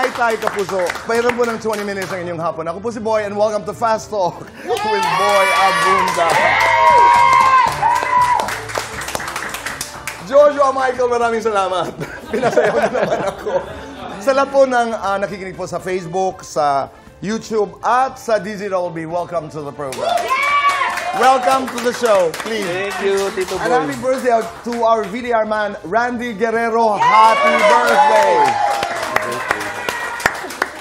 Taytay Kapuso, pairan po ng 20 minutes ang inyong hapon. Ako po si Boy and welcome to Fast Talk with Boy Abunda. Joshua Michael, maraming salamat. Pinasayaw na naman ako. Sa lahat po ng nakikinig po sa Facebook, sa YouTube, at sa DZWB, welcome to the program. Welcome to the show, please. Thank you, Tito Boy. And happy birthday to our VDR man, Randy Guerrero. Happy birthday!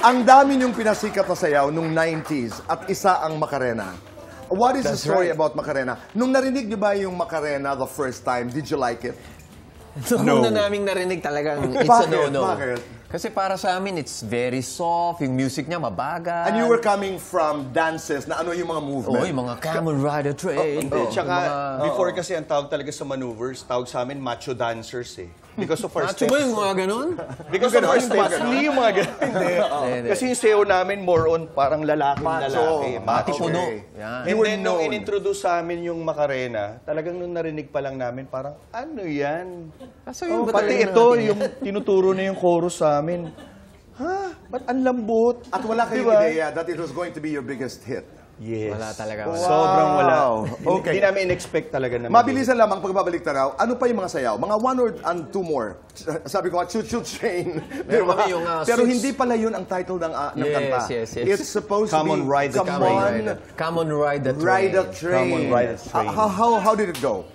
Ang dami niyong pinasikat na sayaw nung 90s at isa ang Macarena. What is the story about Macarena? Nung narinig niyo ba yung Macarena the first time, did you like it? No. Una naming narinig talagang it's a no-no. Bakit? Kasi para sa amin, it's very soft. Yung music niya mabagal. And you were coming from dances na ano yung mga movement? Oo, yung mga Come on, Ride a Train. Tsaka, before kasi ang tawag talaga sa maneuvers, tawag sa amin macho dancers eh. Because of our Macho steps. ba yung mga ganun? Because of our steps. Hindi yung mga ganun. Hindi. Kasi yung sayo namin more on parang lalaki. Mati puno. And then, nung in-introduce sa amin yung Macarena, talagang nung narinig pa lang namin, parang, ano yan? Pati ito, yung tinuturo na yung chorus sa amin. Ha? Ba't ang lambot? At wala kayong ideya that it was going to be your biggest hit? Yes. Wala talaga. Wow. Sobrang wala. Okay. Hindi namin in-expect talaga na Mabilisan lamang pagbabalik taraw. Ano pa yung mga sayaw? Mga one or two more. Sabi ko, Shoot Shoot Train. Meron kami yung, Pero hindi pala yun ang title ng kanta. Yes. It's supposed Come to on, be ride the train. Come on, Ride the Train. Ride a Train. Come on, ride a train. How did it go?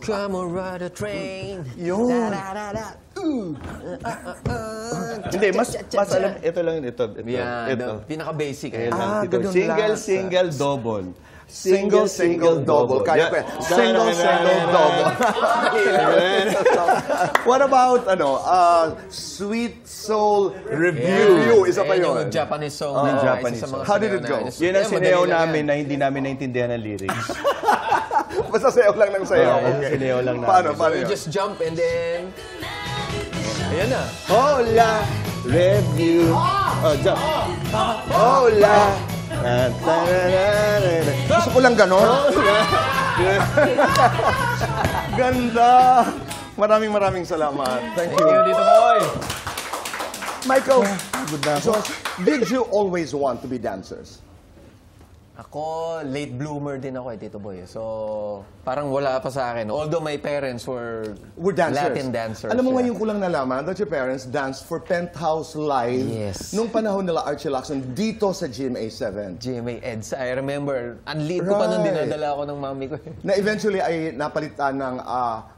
Come on, Ride a Train. Yun. Hindi, mas alam, ito lang, ito. Pinaka-basic. Single, double. Single, double. Kaya ko yan. Single, double. What about, Sweet Soul Review? Isa pa yun. Yung Japanese song. How did it go? Yun ang sineyaw namin na hindi namin naintindihan ang lyrics. Basta sayaw lang ng sayaw. Sineyaw lang namin. Paano You yun? just jump and then... Ayan na. Hola, review. Jump. Hola. Gusto ko lang ganon. Ganda. Maraming salamat. Thank you, Tito Boy. Michael, so, did you always want to be dancers? Ako, late bloomer din ako Tito Boy. So, parang wala pa sa akin. Although my parents were dancers. Latin dancers. Alam mo ngayon ko lang nalaman that your parents danced for Penthouse Live nung panahon nila Archie Lacson dito sa GMA7. GMA EDSA. I remember, ang liit ko pa nung dinadala ako ng mami ko. Na eventually ay napalitan ng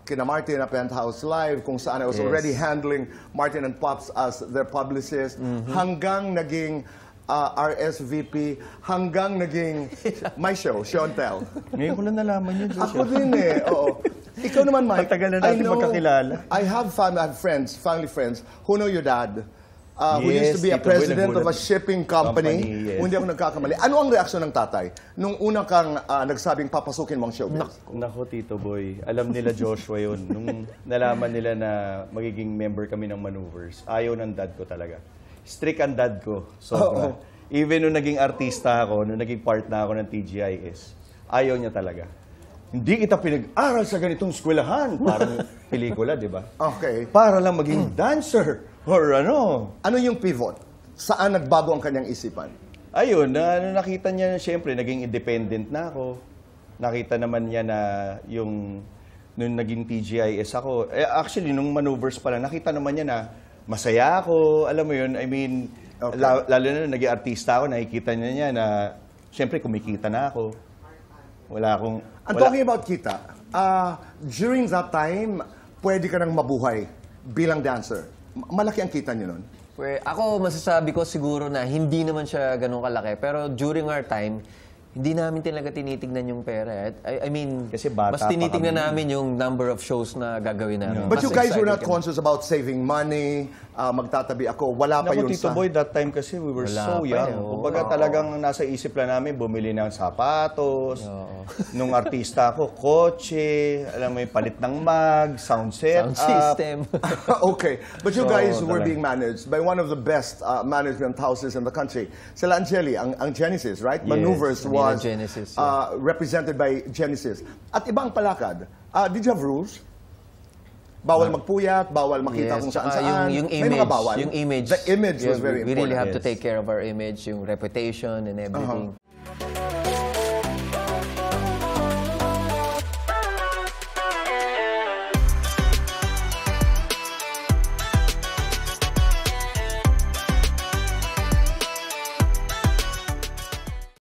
kina Martin na Penthouse Live kung saan I was already handling Martin and Pops as their publicist hanggang naging RSVP hanggang naging my show and Tell. Ngayon ko lang nalaman yun. Ako din oo. Ikaw naman, Mike. Matagal na natin magkakilala. I have family friends who know your dad. Who used to be a president of a shipping company. Kung hindi ako nagkakamali. Ano ang reaksyon ng tatay nung una kang nagsabing papasukin mong showbiz? Nako, Tito Boy. Alam nila Joshua yun. Nung nalaman nila na magiging member kami ng Maneuvers, ayaw ng dad ko talaga. Strict ang dad ko. Sobra. Even nung naging artista ako, nung naging part na ako ng TGIS, ayaw niya talaga. Hindi kita pinag-aral sa ganitong eskwelahan. Parang pelikula, di ba? Okay. Para lang maging dancer. Or ano. Ano yung pivot? Saan nagbago ang kanyang isipan? Ayun, nakita niya, siyempre, naging independent na ako. Nakita naman niya na yung nung naging TGIS ako. Actually, nung Maneuvers pa lang, nakita naman niya na masaya ako, alam mo yun, I mean, lalo na naging artista ako, nakikita niya na, siyempre, kumikita na ako. And talking about kita, during that time, pwede ka nang mabuhay bilang dancer. Malaki ang kita niyo nun? Ako, masasabi ko siguro na hindi naman siya ganun kalaki. Pero during our time, hindi namin talaga tinitignan yung pera. I mean, kasi bata mas tinitignan namin yung number of shows na gagawin namin. But you guys were not conscious about saving money, magtatabi ako, wala pa yun Tito Boy, that time kasi we were so young. Kumbaga talagang nasa isip lang namin, bumili ng sapatos. Nung artista ako, kotse, alam mo yung palit ng mag, sound system. Okay. But you guys were being managed by one of the best management houses in the country. Sila Angeli, ang Genesis, right? Maneuvers was represented by Genesis. At ibang palakad, did you have rules? Bawal magpuyat, bawal makita kung tsaka saan-saan. yung May image, mga bawal. yung image. The image was Yeah, very we really important. have to take care of our image, yung reputation and everything.